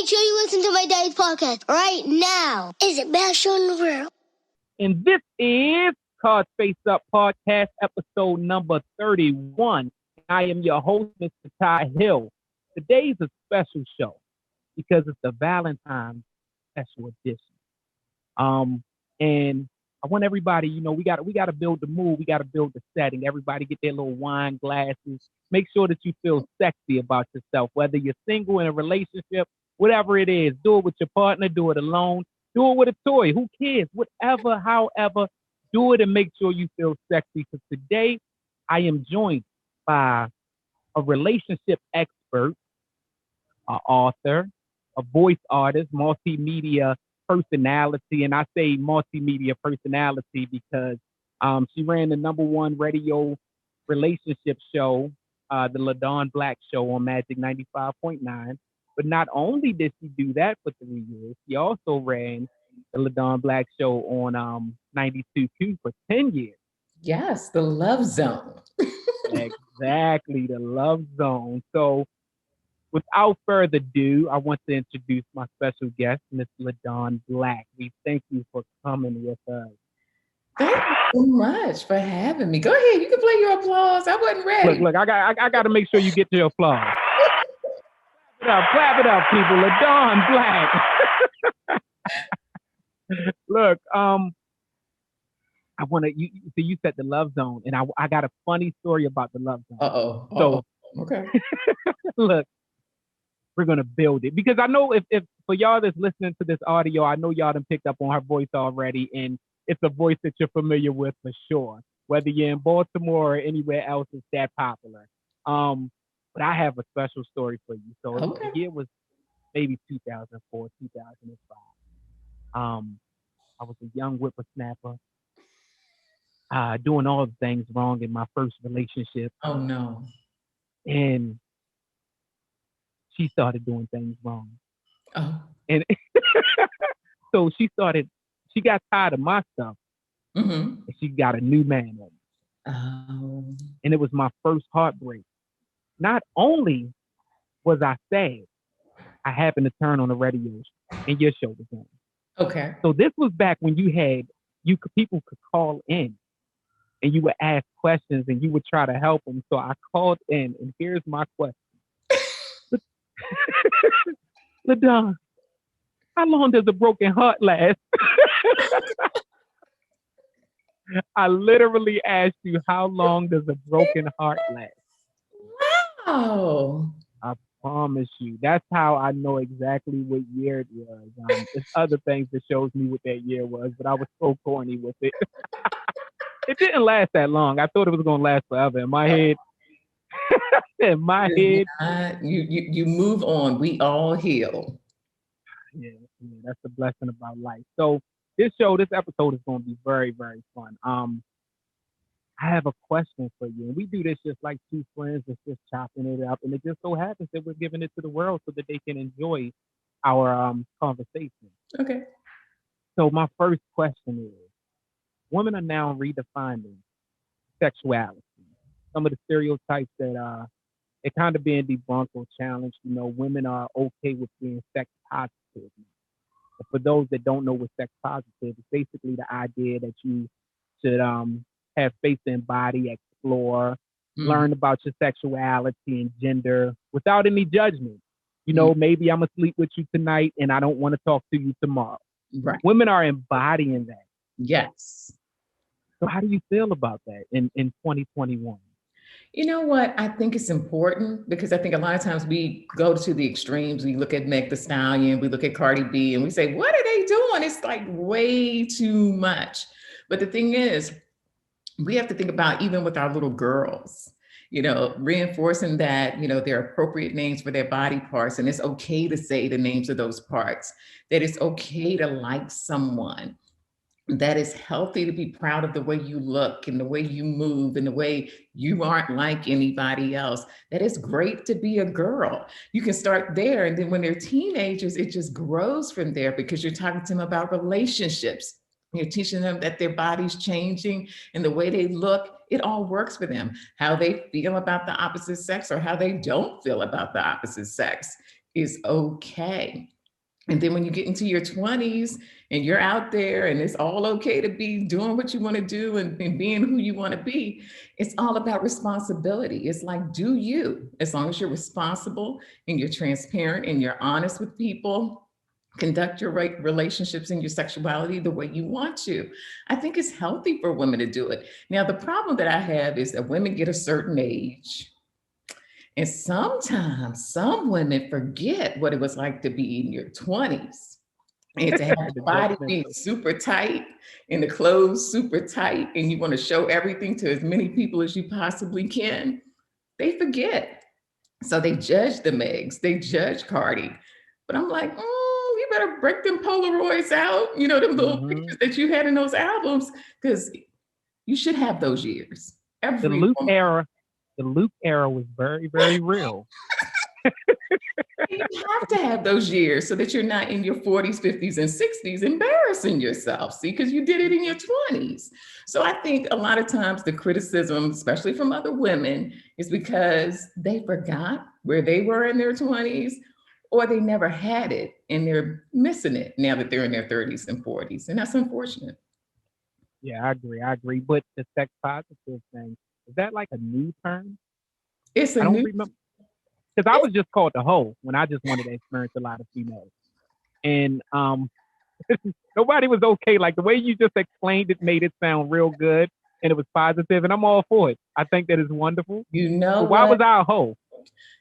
Make sure you listen to my daddy's podcast right now. Is it best show in the world? And this is Cards Face Up Podcast, episode number 31. I am your host, Mr. Ty Hill. Today's a special show because it's the Valentine's special edition. And I want everybody, we got to build the mood. We got to build the setting. Everybody get their little wine glasses. Make sure that you feel sexy about yourself, whether you're single, in a relationship, whatever it is. Do it with your partner. Do it alone. Do it with a toy. Who cares? Whatever, however, do it and make sure you feel sexy. Because today I am joined by a relationship expert, an author, a voice artist, multimedia personality. And I say multimedia personality because she ran the #1 radio relationship show, the LaDawn Black Show on Magic 95.9. But not only did she do that for 3 years, she also ran the LaDawn Black Show on 92.2 for 10 years. Yes, the Love Zone. Exactly, the Love Zone. So without further ado, I want to introduce my special guest, Miss LaDawn Black. We thank you for coming with us. Thank you so much for having me. Go ahead, you can play your applause. I wasn't ready. Look, I got to make sure you get your applause. Clap it up, people. LaDawn Black. Look, I want to. You said the Love Zone, and I got a funny story about the Love Zone. So, okay. Look, we're gonna build it because I know if for y'all that's listening to this audio, I know y'all done picked up on her voice already, and it's a voice that you're familiar with for sure. Whether you're in Baltimore or anywhere else, it's that popular. But I have a special story for you. So okay. The year was maybe 2004, 2005. I was a young whippersnapper, doing all the things wrong in my first relationship. Oh no. And she started doing things wrong. Oh. And so she got tired of my stuff. Mm-hmm. And she got a new man on me. Oh. And it was my first heartbreak. Not only was I sad, I happened to turn on the radio and your show was on. Okay. So this was back when people could call in and you would ask questions and you would try to help them. So I called in and here's my question. LaDawn, how long does a broken heart last? I literally asked you, how long does a broken heart last? Wow. I promise you. That's how I know exactly what year it was. There's other things that shows me what that year was, but I was so corny with it. It didn't last that long. I thought it was going to last forever. In my head, you move on. We all heal. Yeah, that's the blessing about life. So this episode is going to be very, very fun. I have a question for you. And we do this just like two friends that's just chopping it up. And it just so happens that we're giving it to the world so that they can enjoy our conversation. Okay. So my first question is, women are now redefining sexuality. Some of the stereotypes that it kind of being debunked or challenged. Women are okay with being sex positive. But for those that don't know what sex positive is, it's basically the idea that you should have faith in body, explore, learn about your sexuality and gender without any judgment. Maybe I'm gonna sleep with you tonight and I don't want to talk to you tomorrow. Right. Women are embodying that. Yes. So how do you feel about that in 2021? You know what? I think it's important because I think a lot of times we go to the extremes. We look at Meg Thee Stallion, we look at Cardi B, and we say, what are they doing? It's like way too much. But the thing is, we have to think about even with our little girls, reinforcing that, there are appropriate names for their body parts. And it's okay to say the names of those parts, that it's okay to like someone, that it's healthy to be proud of the way you look and the way you move and the way you aren't like anybody else, that it's great to be a girl. You can start there. And then when they're teenagers, it just grows from there because you're talking to them about relationships. You're teaching them that their body's changing and the way they look, it all works for them. How they feel about the opposite sex or how they don't feel about the opposite sex. is okay. And then when you get into your 20s and you're out there and it's all okay to be doing what you want to do and being who you want to be, it's all about responsibility. It's like, do you, as long as you're responsible and you're transparent and you're honest with people, conduct your relationships and your sexuality the way you want to. I think it's healthy for women to do it. Now, the problem that I have is that women get a certain age. And sometimes some women forget what it was like to be in your 20s and to have the body being super tight and the clothes super tight, and you want to show everything to as many people as you possibly can. They forget. So they judge the Megs, they judge Cardi. But I'm like, you better break them Polaroids out, you know, them little pictures that you had in those albums, because you should have those years. The Luke era was very, very real. You have to have those years so that you're not in your 40s, 50s, and 60s embarrassing yourself, see, because you did it in your 20s. So I think a lot of times the criticism, especially from other women, is because they forgot where they were in their 20s, or they never had it and they're missing it now that they're in their 30s and 40s. And that's unfortunate. Yeah, I agree. But the sex positive thing, is that like a new term? It's I don't remember. Because I was just called the hoe when I just wanted to experience a lot of females. And nobody was okay. Like the way you just explained it made it sound real good and it was positive, and I'm all for it. I think that is wonderful. You know, but why was I a hoe?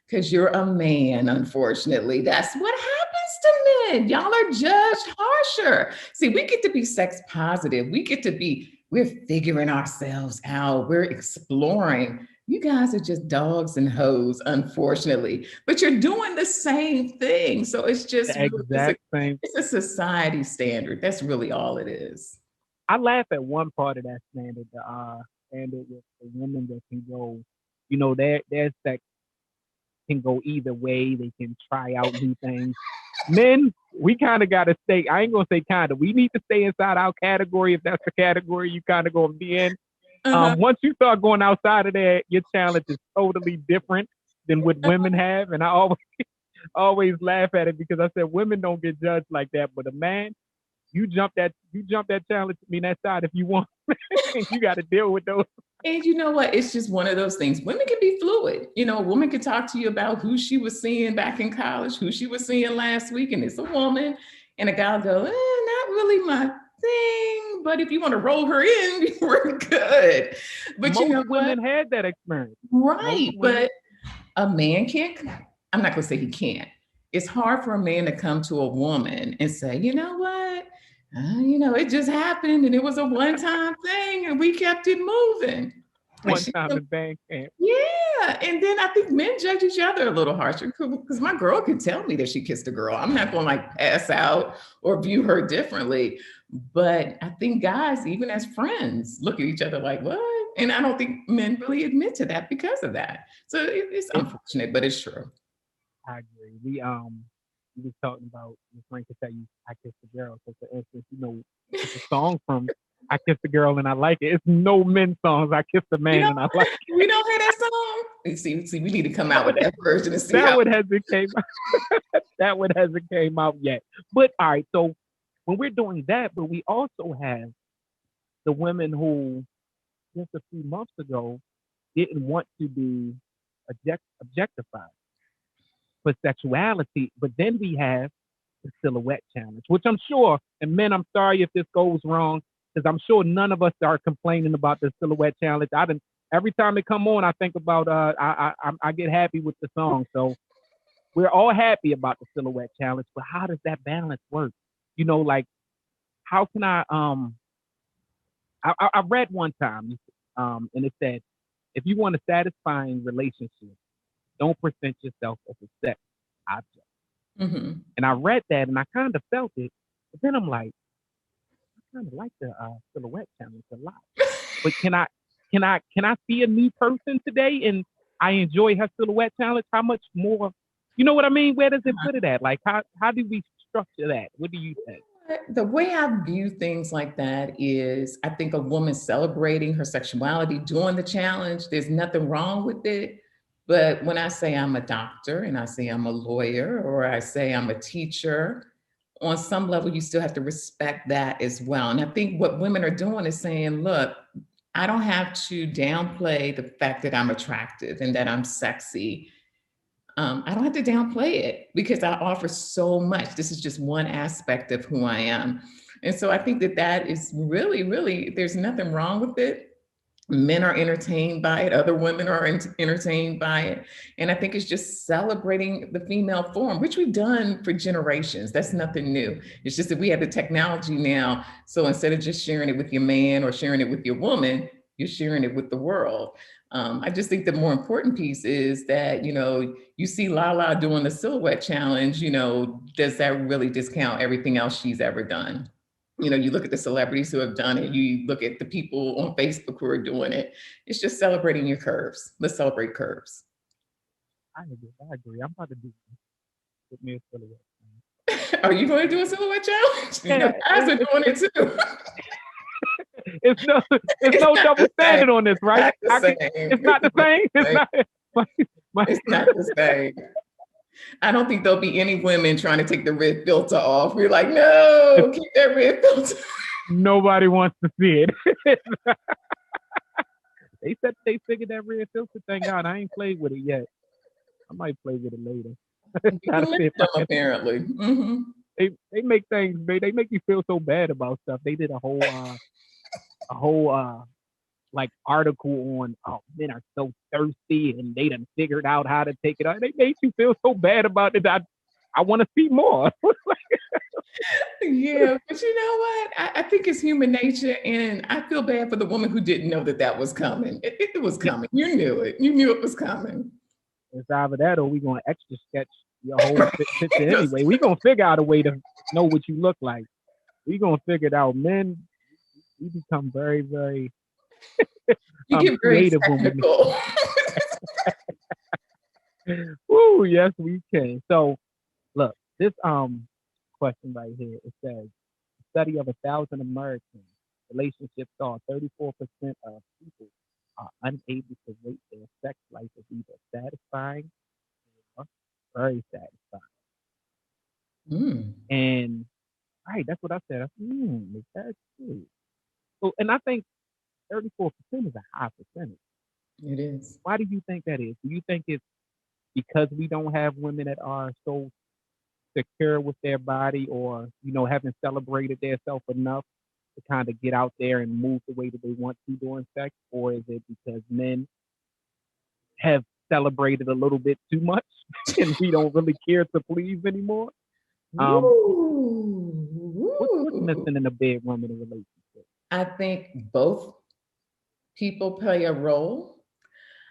Because you're a man, unfortunately. That's what happens to men. Y'all are judged harsher. See, we get to be sex positive. We're figuring ourselves out. We're exploring. You guys are just dogs and hoes, unfortunately. But you're doing the same thing. So it's just the exact same. It's a society standard. That's really all it is. I laugh at one part of that standard, the standard with the women that can go, you know, their sex can go either way. They can try out new things. Men, we kind of got to stay. I ain't gonna say kind of. We need to stay inside our category if that's the category you kind of gonna be in. Once you start going outside of that, your challenge is totally different than what women have. And I always laugh at it because I said women don't get judged like that, but a man, you jump that challenge. I mean, that side if you want. You got to deal with those. And you know what? It's just one of those things. Women can be fluid. You know, a woman can talk to you about who she was seeing back in college, who she was seeing last week, and it's a woman. And a guy will go, not really my thing. But if you want to roll her in, we're good. But most women had that experience. Right. But a man can't. I'm not going to say he can't. It's hard for a man to come to a woman and say, you know what? It just happened and it was a one-time thing and we kept it moving. One time in band camp. Yeah. And then I think men judge each other a little harsher because my girl could tell me that she kissed a girl. I'm not going to like pass out or view her differently. But I think guys, even as friends, look at each other like, what? And I don't think men really admit to that because of that. So it's unfortunate, but it's true. I agree. We was talking about your friend could tell you I kissed the girl. So for instance, it's a song from I Kissed the Girl and I Like It. It's no men's songs. I Kissed the Man and I Like It. We don't hear that song. See, we need to come out with that version and see that one hasn't came out. That one hasn't came out yet. But all right, so when we're doing that, but we also have the women who just a few months ago didn't want to be objectified for sexuality, but then we have the silhouette challenge, which I'm sure, and men, I'm sorry if this goes wrong, because I'm sure none of us are complaining about the silhouette challenge. Every time it come on, I think about I get happy with the song. So we're all happy about the silhouette challenge, but how does that balance work? Like how can I read one time, and it said, if you want a satisfying relationship, don't present yourself as a sex object. Mm-hmm. And I read that and I kind of felt it, but then I'm like, I kind of like the silhouette challenge a lot. But can I see a new person today and I enjoy her silhouette challenge? How much more? You know what I mean? Where does it put it at? Like how do we structure that? What do you think? The way I view things like that is I think a woman celebrating her sexuality, doing the challenge, there's nothing wrong with it. But when I say I'm a doctor and I say I'm a lawyer or I say I'm a teacher, on some level, you still have to respect that as well. And I think what women are doing is saying, look, I don't have to downplay the fact that I'm attractive and that I'm sexy. I don't have to downplay it because I offer so much. This is just one aspect of who I am. And so I think that that is really, really, there's nothing wrong with it. Men are entertained by it, other women are entertained by it. And I think it's just celebrating the female form, which we've done for generations. That's nothing new. It's just that we have the technology now. So instead of just sharing it with your man or sharing it with your woman, you're sharing it with the world. I just think the more important piece is that, you see Lala doing the silhouette challenge, does that really discount everything else she's ever done? You look at the celebrities who have done it, you look at the people on Facebook who are doing it. It's just celebrating your curves. Let's celebrate curves. I agree. I'm about to do this with me a silhouette. Are you going to do a silhouette challenge? Yeah, guys are doing it too. It's no double standard on this, right? It's not the same. It's not the same. I don't think there'll be any women trying to take the red filter off. We're like, no, keep that red filter. Nobody wants to see it. They said they figured that red filter thing out. I ain't played with it yet. I might play with it later. Apparently. Mm-hmm. They make things, they make you feel so bad about stuff. They did a whole like article on men are so thirsty and they done figured out how to take it out. They made you feel so bad about it. I want to see more. Yeah, but you know what? I think it's human nature, and I feel bad for the woman who didn't know that was coming. It was coming. You knew it. You knew it was coming. It's either that or we're going to extra sketch your whole picture anyway. We're going to figure out a way to know what you look like. We're going to figure it out. Men, we become very, very you get very technical. Woo, yes, we can. So, look, this question right here, it says, a study of 1,000 American relationships saw 34% of people are unable to rate their sex life as either satisfying or very satisfying. And right, that's what I said. Is that true? So, and I think 34% is a high percentage. It is. Why do you think that is? Do you think it's because we don't have women that are so secure with their body, or haven't celebrated themselves enough to kind of get out there and move the way that they want to during sex? Or is it because men have celebrated a little bit too much and we don't really care to please anymore? What's missing in a bedroom in a relationship? I think both people play a role.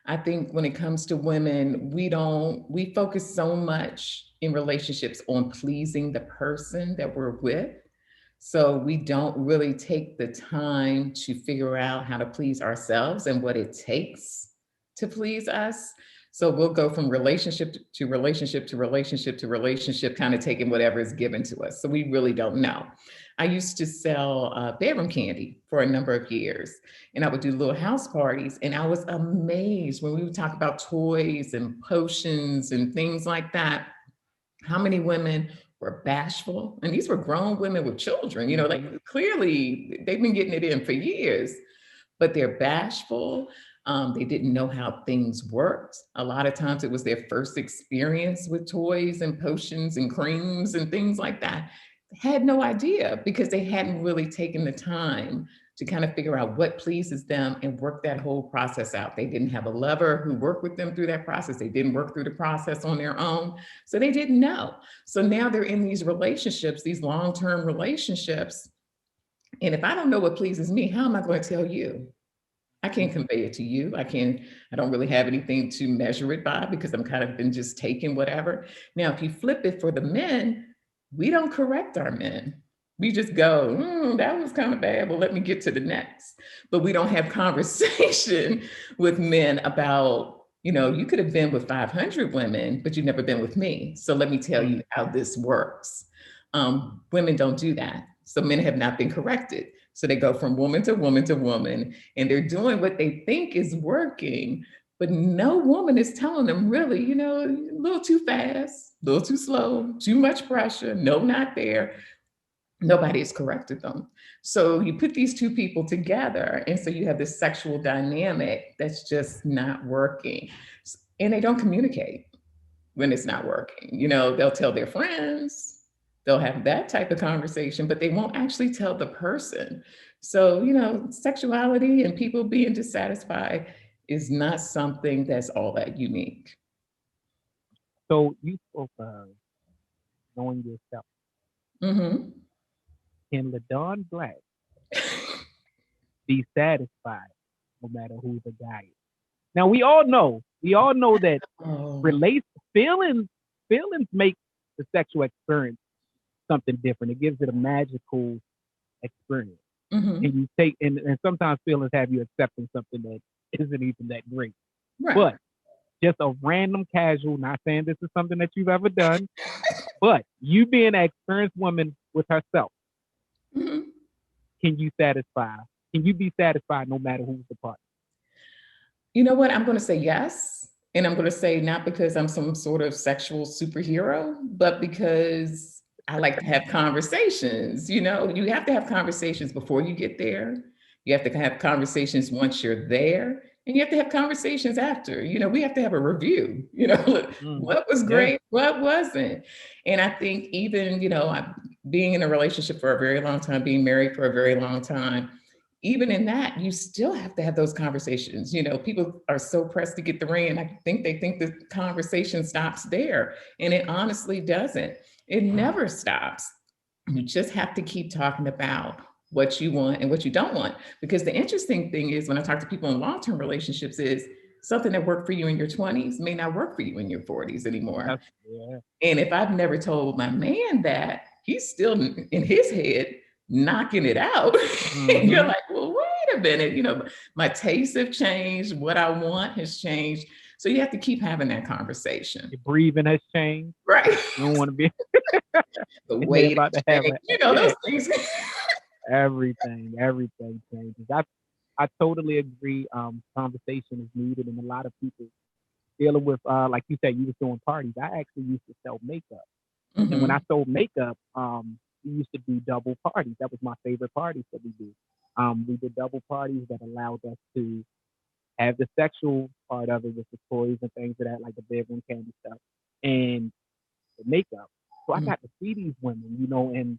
I think when it comes to women, we focus so much in relationships on pleasing the person that we're with. So we don't really take the time to figure out how to please ourselves and what it takes to please us. So we'll go from relationship to relationship to relationship to relationship, kind of taking whatever is given to us. So we really don't know. I used to sell bedroom candy for a number of years, and I would do little house parties. And I was amazed when we would talk about toys and potions and things like that, how many women were bashful. And these were grown women with children, like clearly they've been getting it in for years, but they're bashful. They didn't know how things worked. A lot of times it was their first experience with toys and potions and creams and things like that. They had no idea because they hadn't really taken the time to kind of figure out what pleases them and work that whole process out. They didn't have a lover who worked with them through that process. They didn't work through the process on their own. So they didn't know. So now they're in these relationships, these long-term relationships. And if I don't know what pleases me, how am I going to tell you? I can't convey it to you. I don't really have anything to measure it by because I'm kind of been just taking whatever. Now, if you flip it for the men, we don't correct our men. We just go, that was kind of bad, but let me get to the next. But we don't have conversation with men about, you could have been with 500 women, but you've never been with me. So let me tell you how this works. Women don't do that. So men have not been corrected. So they go from woman to woman to woman, and they're doing what they think is working, But no woman is telling them really, a little too fast, a little too slow, too much pressure, no, not there. Nobody has corrected them. So you put these two people together, and so you have this sexual dynamic that's just not working. And they don't communicate when it's not working. They'll tell their friends, they'll have that type of conversation, but they won't actually tell the person. So, sexuality and people being dissatisfied is not something that's all that unique. So you spoke of knowing yourself. Mm-hmm. Can LaDawn Black be satisfied no matter who the guy is? Now we all know that feelings make the sexual experience something different. It gives it a magical experience. Mm-hmm. And you take and sometimes feelings have you accepting something that isn't even that great. Right. But just a random casual, not saying this is something that you've ever done, but you being an experienced woman with herself, mm-hmm. Can you be satisfied no matter who's the partner? You know what? I'm going to say yes. And I'm going to say not because I'm some sort of sexual superhero, but because I like to have conversations. You have to have conversations before you get there. You have to have conversations once you're there. And you have to have conversations after. We have to have a review. What was great, what wasn't. And I think even, being in a relationship for a very long time, being married for a very long time, even in that, you still have to have those conversations. People are so pressed to get the ring, and I think they think the conversation stops there. And it honestly doesn't. It never stops. You just have to keep talking about what you want and what you don't want. Because the interesting thing is, when I talk to people in long-term relationships, is something that worked for you in your 20s may not work for you in your 40s anymore. Yeah. And if I've never told my man that, he's still in his head knocking it out. Mm-hmm. And you're like, well, wait a minute, my tastes have changed, what I want has changed. So you have to keep having that conversation. Your breathing has changed. Right. You don't want to be the weight about to have those things. everything changes. I totally agree. Conversation is needed, and a lot of people dealing with like you said, you was doing parties. I actually used to sell makeup. Mm-hmm. And when I sold makeup, we used to do double parties. That was my favorite parties that we did. We did double parties that allowed us to have the sexual part of it with the toys and things of that, like the bedroom candy stuff, and the makeup. So I got to see these women, and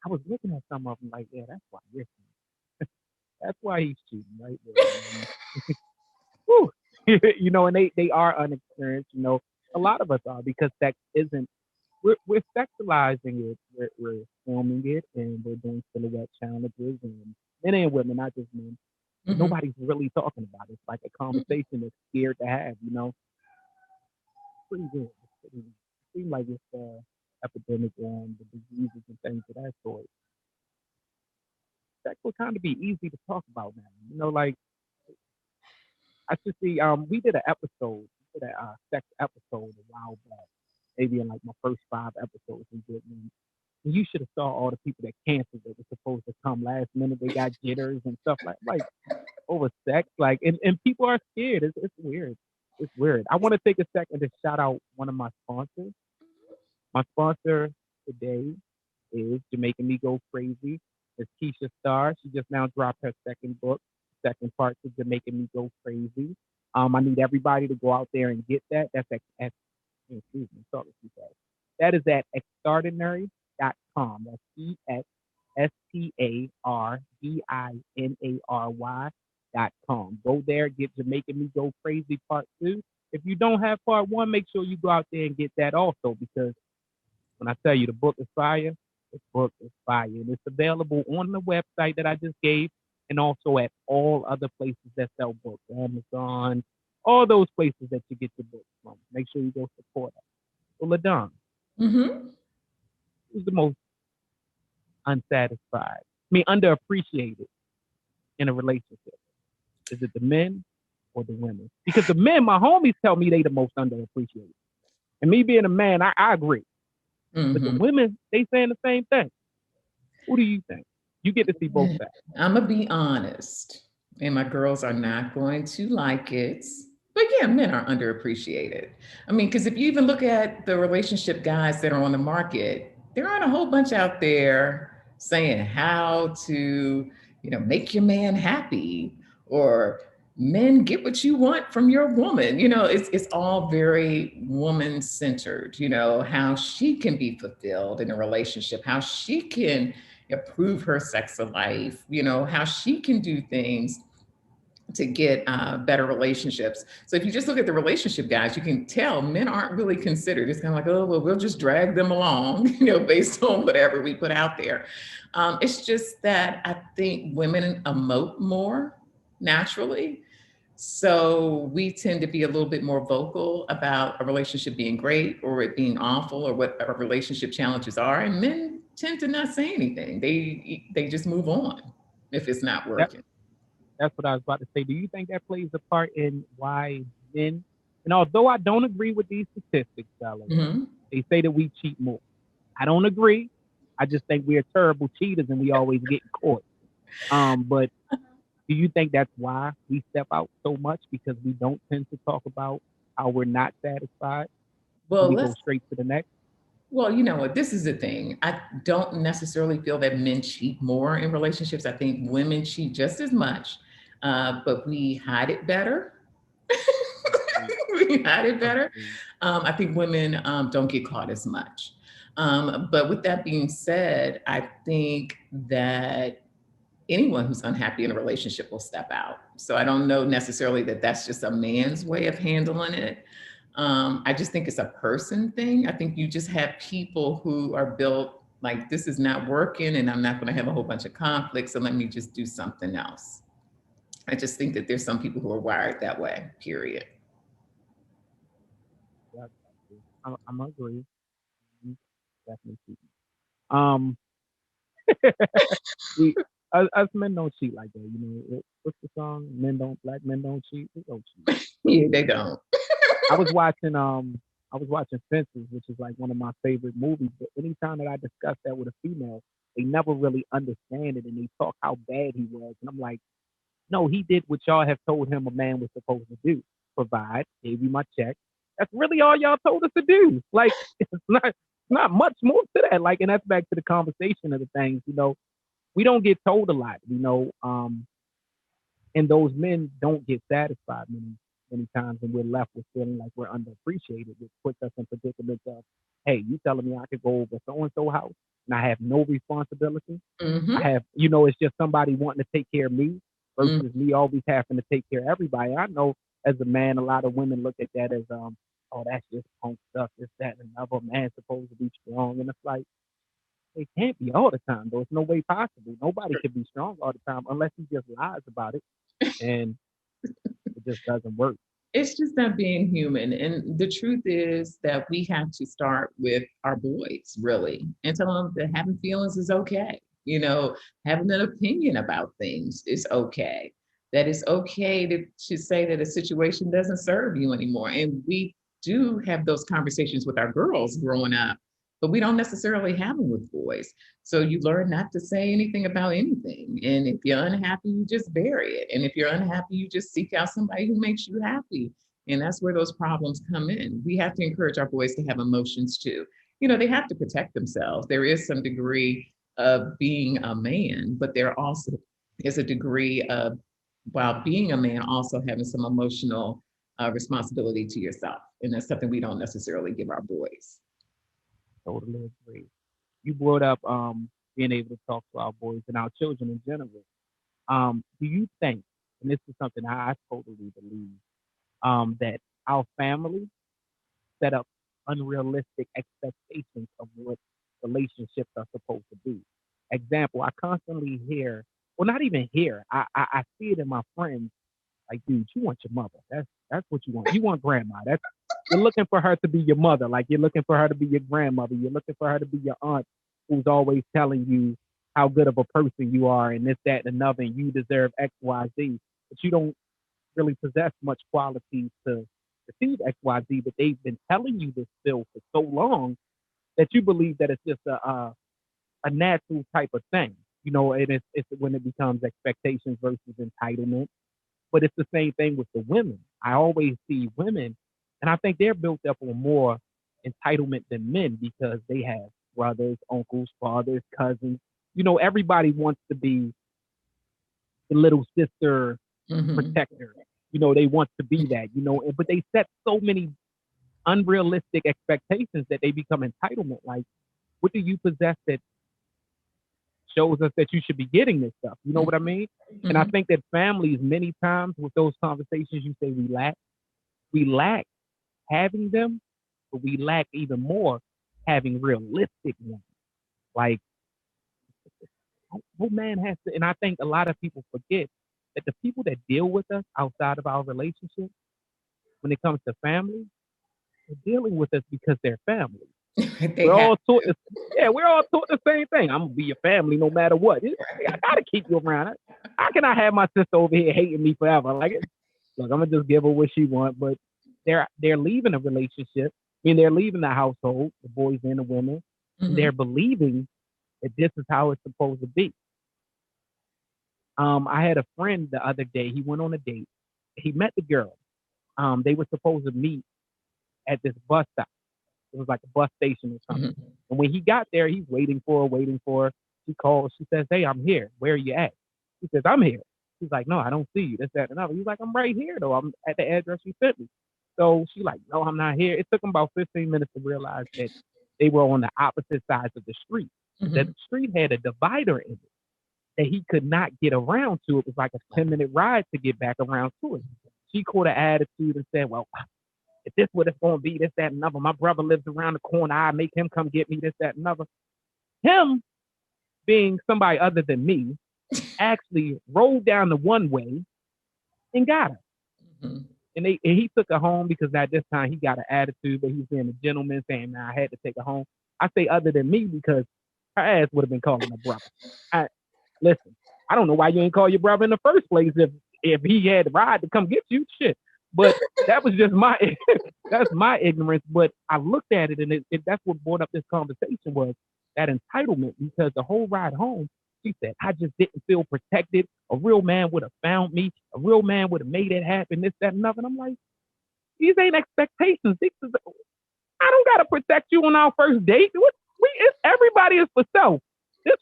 I was looking at some of them like, yeah, that's why you're cheating. That's why he's cheating right there. And they are unexperienced. A lot of us are, because sex isn't. We're sexualizing it. We're filming it, and we're doing silhouette challenges, and men and women, not just men. Mm-hmm. Nobody's really talking about it. It's like a conversation that's scared to have. Pretty good. It seems like it's epidemic and the diseases and things of that sort. Sex will kind of be easy to talk about now. Like I should see. We did a sex episode a while back. Maybe in like my first 5 episodes we did. And you should have saw all the people that canceled that were supposed to come last minute. They got jitters and stuff like over sex. And people are scared. It's weird. It's weird. I want to take a second to shout out one of my sponsors. My sponsor today is Jamaican Me Go Crazy. It's Keisha Starr. She just now dropped her second book, second part to Jamaican Me Go Crazy. I need everybody to go out there and get that. That's at excuse me, sorry, that is at extraordinary.com. That's extraordinary.com. Go there, get Jamaican Me Go Crazy Part 2. If you don't have Part 1, make sure you go out there and get that also, because when I tell you the book is fire, the book is fire. And it's available on the website that I just gave, and also at all other places that sell books, Amazon, all those places that you get your books from. Make sure you go support us. So, LaDawn, who's the most unsatisfied? Underappreciated in a relationship? Is it the men or the women? Because the men, my homies tell me they the most underappreciated. And me being a man, I agree. Mm-hmm. But the women, they saying the same thing. Who do you think? You get to see both sides. I'm going to be honest, and my girls are not going to like it, But yeah, men are underappreciated. I mean, because if you even look at the relationship guys that are on the market, there aren't a whole bunch out there saying how to, make your man happy, or men get what you want from your woman. It's all very woman centered, how she can be fulfilled in a relationship, how she can improve her sex life, how she can do things to get better relationships. So if you just look at the relationship guys, you can tell men aren't really considered. It's kind of like, oh, well, we'll just drag them along, based on whatever we put out there. It's just that I think women emote more naturally. So we tend to be a little bit more vocal about a relationship being great or it being awful or what our relationship challenges are. And men tend to not say anything. They just move on if it's not That, working. that's what I was about to say. Do you think that plays a part in why men, and although I don't agree with these statistics, Bella, Mhm. they say that we cheat more. I don't agree. I just think we're terrible cheaters and we always get caught. But do you think that's why we step out so much, because we don't tend to talk about how we're not satisfied and Well, we go let's straight to the next? Well, you know what? This is the thing. I don't necessarily feel that men cheat more in relationships. I think women cheat just as much, but we hide it better. Agreed. We hide it better. Agreed. I think women don't get caught as much. But with that being said, I think that anyone who's unhappy in a relationship will step out. So I don't know necessarily that that's just a man's way of handling it. I just think it's a person thing. I think you just have people who are built like, this is not working and I'm not going to have a whole bunch of conflicts. So let me just do something else. I just think that there's some people who are wired that way, period. Yeah, I'm agree. Mhm. Definitely cheating. Um, we us men don't cheat like that. What's the song? Black men don't cheat. We don't cheat. Yeah, they don't. I was watching I was watching Fences, which is like one of my favorite movies. But anytime that I discuss that with a female, they never really understand it and they talk how bad he was. And I'm like, no, he did what y'all have told him a man was supposed to do. Provide, gave you my check. That's really all y'all told us to do. Like it's not much more to that. Like, and that's back to the conversation of the things, we don't get told a lot, and those men don't get satisfied many times, and we're left with feeling like we're underappreciated, which puts us in predicaments of, hey, you telling me I could go over so and so house and I have no responsibility. I Hmm. have, it's just somebody wanting to take care of me Hmm. versus me always having to take care of everybody. I know as a man, a lot of women look at that as, oh, that's just punk stuff. This, that, and another. Man's supposed to be strong, and it's like it can't be all the time. Though it's no way possible. Nobody can be strong all the time unless he just lies about it, and it just doesn't work. It's just not being human. And the truth is that we have to start with our boys, really, and tell them that having feelings is okay. Having an opinion about things is okay. That it's okay to say that a situation doesn't serve you anymore. And we do have those conversations with our girls growing up, but we don't necessarily have them with boys. So you learn not to say anything about anything. And if you're unhappy, you just bury it. And if you're unhappy, you just seek out somebody who makes you happy. And that's where those problems come in. We have to encourage our boys to have emotions too. They have to protect themselves. There is some degree of being a man, but there also is a degree of, while being a man, also having some emotional responsibility to yourself. And that's something we don't necessarily give our boys. Totally agree. You brought up being able to talk to our boys and our children in general. Do you think, and this is something I totally believe, that our family set up unrealistic expectations of what relationships are supposed to be? Example, I constantly hear, well, not even hear, I see it in my friends. Like, dude, you want your mother. That's what you want. You want grandma. You're looking for her to be your mother. Like, you're looking for her to be your grandmother. You're looking for her to be your aunt, who's always telling you how good of a person you are and this, that, and another, and you deserve X, Y, Z. But you don't really possess much qualities to receive X, Y, Z. But they've been telling you this still for so long that you believe that it's just a natural type of thing. And it's when it becomes expectations versus entitlement. But it's the same thing with the women. I always see women, and I think they're built up on more entitlement than men because they have brothers, uncles, fathers, cousins. Everybody wants to be the little sister Mm-hmm. protector. They want to be that, but they set so many unrealistic expectations that they become entitlement. Like, what do you possess that shows us that you should be getting this stuff? You know what I mean? And I Mm-hmm. think that families, many times with those conversations, you say we lack having them, but we lack even more having realistic ones. Like, what man has to, and I think a lot of people forget that the people that deal with us outside of our relationship, when it comes to family, they're dealing with us because they're family. They We're have all taught to. the, yeah, we're all taught the same thing. I'm gonna be your family no matter what. I gotta keep you around. How can I have my sister over here hating me forever? Like, look, I'm gonna just give her what she wants. But they're leaving a relationship. I mean, they're leaving the household, the boys and the women, and Mm-hmm. they're believing that this is how it's supposed to be. I had a friend the other day. He went on a date. He met the girl. They were supposed to meet at this bus stop. It was like a bus station or something. Mm-hmm. And when he got there, he's waiting for her, waiting for her. She calls. She says, "Hey, I'm here. Where are you at?" He says, "I'm here." She's like, "No, I don't see you. This, that, and another." He's like, "I'm right here, though. I'm at the address you sent me." So she like, "No, I'm not here." It took him about 15 minutes to realize that they were on the opposite sides of the street. That Mm-hmm. the street had a divider in it that he could not get around to. It was like a 10-minute ride to get back around to it. She caught an attitude and said, "Well, if this what it's gonna be, this, that, and another. My brother lives around the corner. I make him come get me, this, that, and another." Him being somebody other than me actually rolled down the one way and got her. Mm-hmm. And he took her home because at this time he got an attitude, but he's being a gentleman saying, "Nah, I had to take her home." I say other than me because her ass would have been calling her brother. I listen, I don't know why you ain't call your brother in the first place if he had the ride to come get you. Shit. But that was just my that's my ignorance. But I looked at it and that's what brought up this conversation was that entitlement because the whole ride home, she said, "I just didn't feel protected. A real man would have found me. A real man would have made it happen. This, that, and nothing." I'm like, these ain't expectations. I don't gotta protect you on our first date. Everybody is for self. This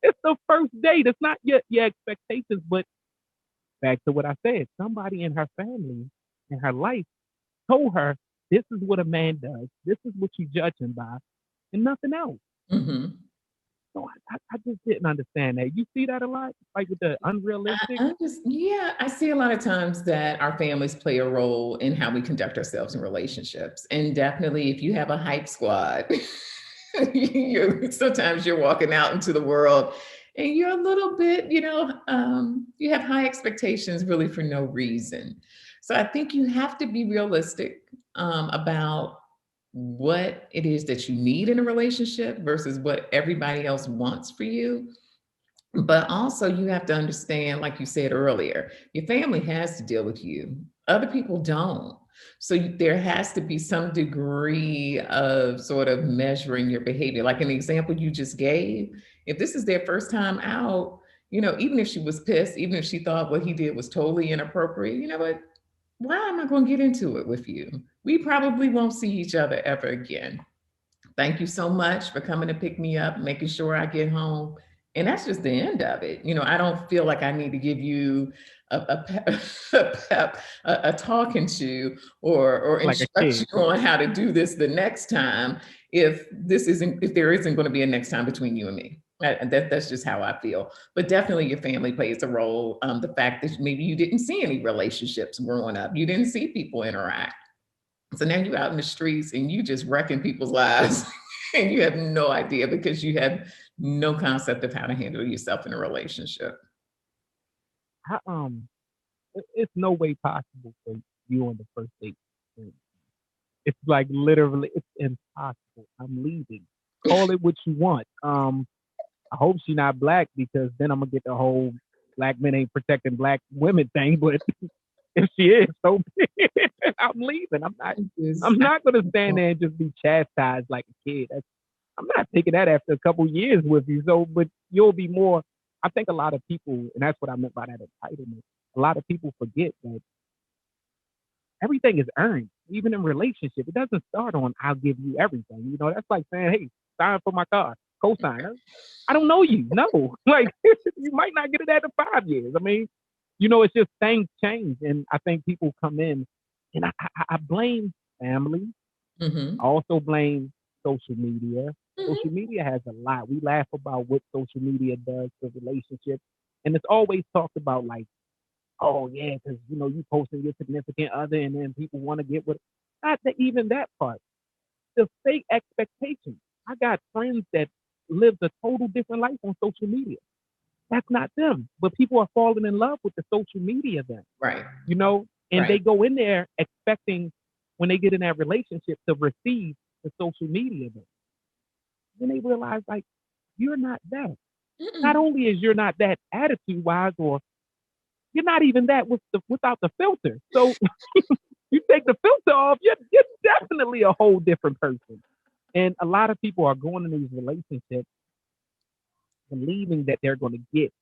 it's the first date. It's not your expectations, but back to what I said. Somebody in her family, in her life, told her this is what a man does. This is what you judge him by, and nothing else. Mm-hmm. So I just didn't understand that. You see that a lot, like with the unrealistic. Yeah, I see a lot of times that our families play a role in how we conduct ourselves in relationships. And definitely, if you have a hype squad, sometimes you're walking out into the world and you're a little bit, you have high expectations really for no reason. So I think you have to be realistic about what it is that you need in a relationship versus what everybody else wants for you. But also, you have to understand, like you said earlier, your family has to deal with you. Other people don't. So there has to be some degree of sort of measuring your behavior. Like an example you just gave, if this is their first time out, even if she was pissed, even if she thought what he did was totally inappropriate, you know what? Why am I going to get into it with you? We probably won't see each other ever again. Thank you so much for coming to pick me up, making sure I get home. And that's just the end of it. I don't feel like I need to give you a talking to or Like a instruct kid. you on how to do this the next time if there isn't going to be a next time between you and me. That's just how I feel. But definitely your family plays a role. The fact that maybe you didn't see any relationships growing up, you didn't see people interact. So now you're out in the streets and you just wrecking people's lives and you have no idea because you have no concept of how to handle yourself in a relationship. I, it's no way possible for you on the first date. It's like literally, it's impossible. I'm leaving. Call it what you want. I hope she's not black because then I'm gonna get the whole black men ain't protecting black women thing. But if she is, so be it. I'm leaving. I'm not. Is I'm not gonna stand there and just be chastised like a kid. I'm not taking that after a couple years with you. So, but you'll be more. I think a lot of people, and that's what I meant by that entitlement. a lot of people forget that everything is earned, even in relationship. It doesn't start on "I'll give you everything." You know, that's like saying, "Hey, sign for my car, co-sign." I don't know you. No, like you might not get it after 5 years. I mean, it's just things change, and I think people come in, and I blame family. I Mm-hmm. also blame social media. Social Mm-hmm. media has a lot. We laugh about what social media does to relationships, and it's always talked about like, oh yeah, because you posting your significant other, and then people want to get with. Not that even that part. The fake expectations. I got friends that live a total different life on social media. That's not them, but people are falling in love with the social media then, Right. you know, and they Right. go in there expecting when they get in that relationship to receive the social media then. Then they realize like you're not that. Not Mm-mm. only is you're not that attitude wise, or you're not even that without the filter. So you take the filter off, you're definitely a whole different person. And a lot of people are going in these relationships believing that they're going to get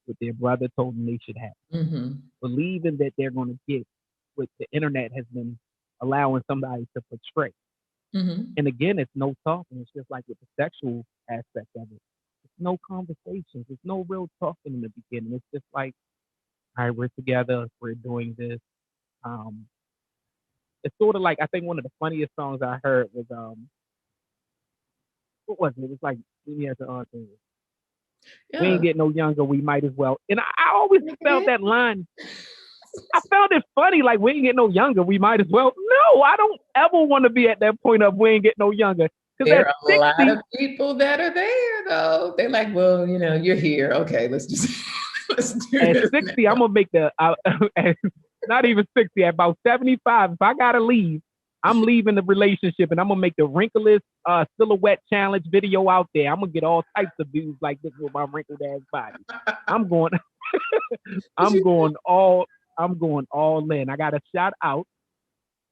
what their brother told them they should have, Mm-hmm. believing that they're going to get what the internet has been allowing somebody to portray. Mm-hmm. And again, it's no talking. It's just like with the sexual aspect of it. It's no conversations. It's no real talking in the beginning. It's just like, all right, we're together. We're doing this. Um, it's sort of like I think one of the funniest songs I heard was what was it? It was like Mimi has an thing. We ain't Yeah. getting no younger. We might as well. And I always felt Okay. that line. I found it funny. Like we ain't getting no younger. We might as well. No, I don't ever want to be at that point of we ain't getting no younger. Because There at are a lot 60, of people that are there though. They're like, well, you're here. Okay, let's just let's do at this 60, I'm now. gonna make not even 60. At about 75, if I gotta leave, I'm leaving the relationship and I'm gonna make the wrinkleless silhouette challenge video out there. I'm gonna get all types of views like this with my wrinkled ass body. I'm going. But I'm going all. I'm going all in. I got to shout out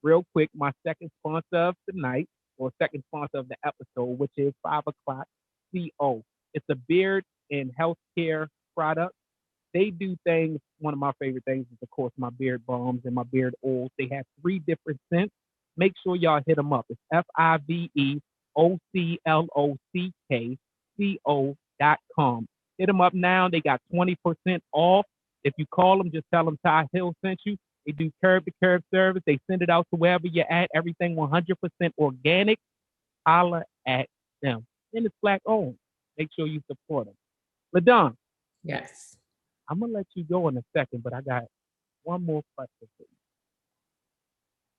real quick my second sponsor of tonight, or second sponsor of the episode, which is 5 o'clock CO. It's a beard and healthcare product. They do things. One of my favorite things is, of course, my beard balms and my beard oils. They have 3 different scents. Make sure y'all hit them up. It's FIVEOCLOCKCO.com. Hit them up now. They got 20% off. If you call them, just tell them Ty Hill sent you. They do curb to curb service. They send it out to wherever you're at. Everything 100% organic. Holla at them. And it's black owned. Make sure you support them. LaDawn, yes. I'm gonna let you go in a second, but I got one more question for you.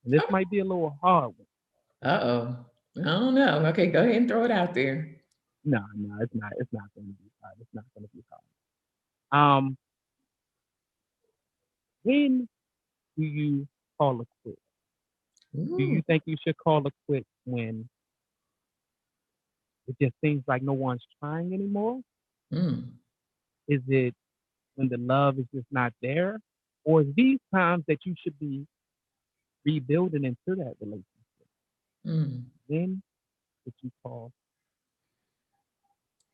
And this Oh, might be a little hard one. uh-oh. I don't know. Okay, go ahead and throw it out there. No, no, it's not. It's not gonna be hard. It's not gonna be hard. When do you call a quit? Do Ooh. you think you should call a quit when it just seems like no one's trying anymore? Mm. Is it when the love is just not there? Or is these times that you should be rebuilding into that relationship? Mm. When would you call?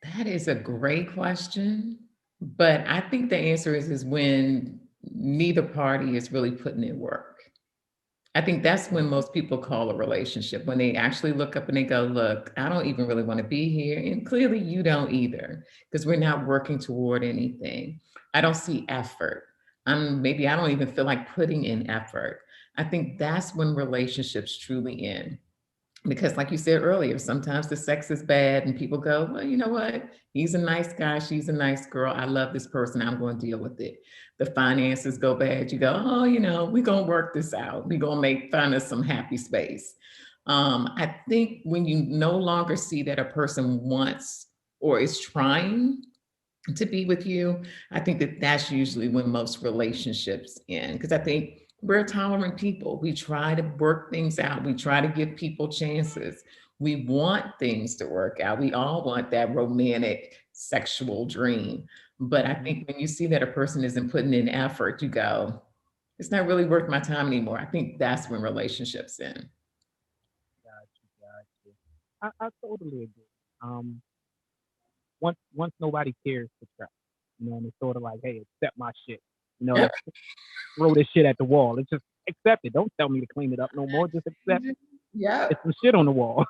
That is a great question. But I think the answer is when neither party is really putting in work. I think that's when most people call a relationship, when they actually look up and they go, look, I don't even really want to be here. And clearly you don't either, because we're not working toward anything. I don't see effort. Maybe I don't even feel like putting in effort. I think that's when relationships truly end. Because, like you said earlier, sometimes the sex is bad and people go, well, you know what? He's a nice guy. She's a nice girl. I love this person. I'm going to deal with it. The finances go bad. You go, oh, we're going to work this out. We're going to find us some happy space. I think when you no longer see that a person wants or is trying to be with you, I think that that's usually when most relationships end. Because I think we're tolerant people. We try to work things out. We try to give people chances. We want things to work out. We all want that romantic sexual dream. But I Mhm. think when you see that a person isn't putting in effort, you go, it's not really worth my time anymore. I think that's when relationships end. Gotcha, gotcha. I totally agree. Um, once nobody cares to try, and it's sort of like, hey, accept my shit. Let's throw this shit at the wall. Let's just accept it. Don't tell me to clean it up no more. Just accept it. Yeah. It's some shit on the wall.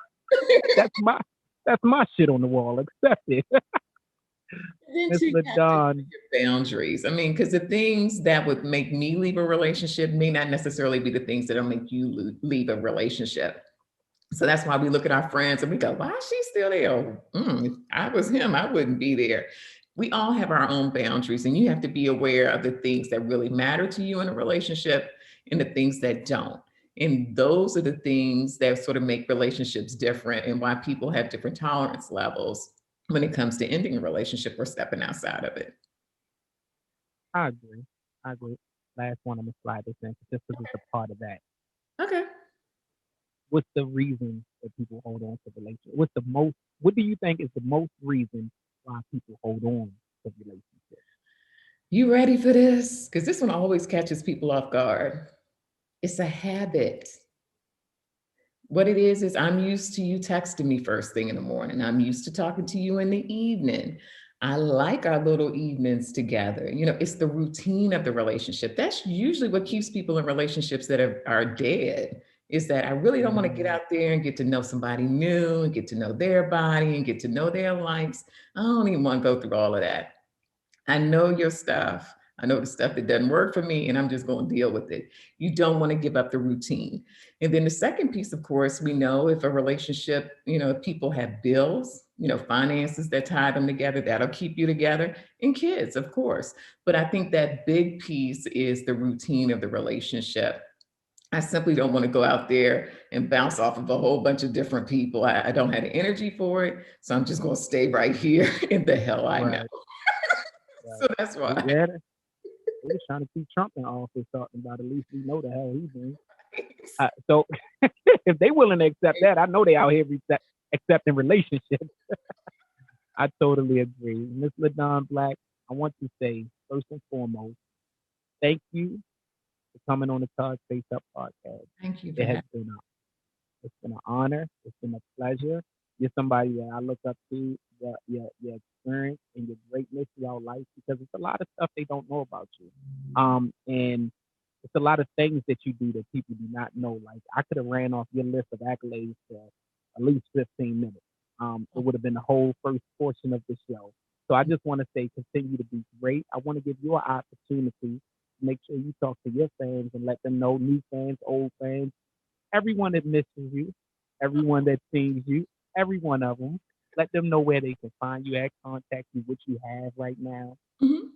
That's my shit on the wall. Accept it. Miss LaDawn. Boundaries. I mean, because the things that would make me leave a relationship may not necessarily be the things that'll make you leave a relationship. So that's why we look at our friends and we go, why is she still there? If I was him, I wouldn't be there. We all have our own boundaries, and you have to be aware of the things that really matter to you in a relationship and the things that don't. And those are the things that sort of make relationships different, and why people have different tolerance levels when it comes to ending a relationship or stepping outside of it. I agree. Last one, I'm gonna slide this in just because it's a part of that. Okay. What's the reason that people hold on to relationships? What do you think is the most reason why people hold on to relationships? You ready for this? Because this one always catches people off guard. It's a habit. What it is I'm used to you texting me first thing in the morning. I'm used to talking to you in the evening. I like our little evenings together. It's the routine of the relationship. That's usually what keeps people in relationships that are dead, is that I really don't want to get out there and get to know somebody new and get to know their body and get to know their likes. I don't even want to go through all of that. I know your stuff. I know the stuff that doesn't work for me, and I'm just going to deal with it. You don't want to give up the routine. And then the second piece, of course, we know if a relationship, if people have bills, finances that tie them together, that'll keep you together, and kids, of course. But I think that big piece is the routine of the relationship. I simply don't want to go out there and bounce off of a whole bunch of different people. I don't have the energy for it. So I'm just going to stay right here in the hell I know. So that's why. Yeah, they was trying to keep Trump in office, talking about at least we know the hell he's doing. So if they willing to accept that, I know they out here accepting relationships. I totally agree. Miss LaDawn Black, I want to say, first and foremost, thank you for coming on the Card Face Up podcast. Thank you. It's been an honor. It's been a pleasure. You're somebody that I look up to, your experience and your greatness throughout life, because it's a lot of stuff they don't know about you. And it's a lot of things that you do that people do not know. Like, I could have ran off your list of accolades for at least 15 minutes. It would have been the whole first portion of the show. So I just want to say, continue to be great. I want to give you an opportunity to make sure you talk to your fans and let them know, new fans, old fans, everyone that misses you, everyone that sees you, every one of them. Let them know where they can find you at, contact you, what you have right now. Mm-hmm.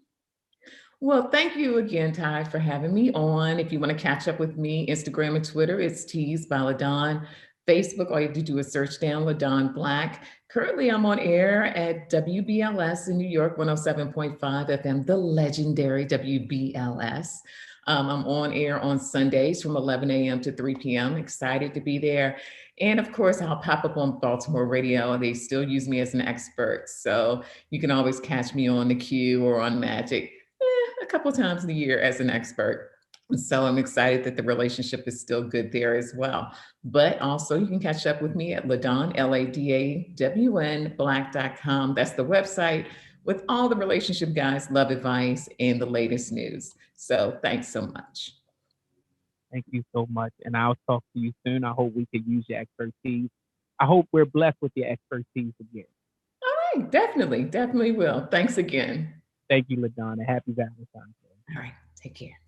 Well, thank you again, Ty, for having me on. If you want to catch up with me, Instagram and Twitter, it's Tease by LaDawn. Facebook, all you have to do is search down LaDawn Black. Currently, I'm on air at WBLS in New York, 107.5 FM, the legendary WBLS. I'm on air on Sundays from 11 a.m. to 3 p.m. Excited to be there. And of course, I'll pop up on Baltimore radio. They still use me as an expert. So you can always catch me on the Q or on Magic a couple times a year as an expert. So I'm excited that the relationship is still good there as well. But also you can catch up with me at LaDawn, LaDawn, Black.com. That's the website with all the relationship guys, love advice, and the latest news. So thanks so much. Thank you so much. And I'll talk to you soon. I hope we can use your expertise. I hope we're blessed with your expertise again. All right. Definitely will. Thanks again. Thank you, LaDawn, and happy Valentine's Day. All right. Take care.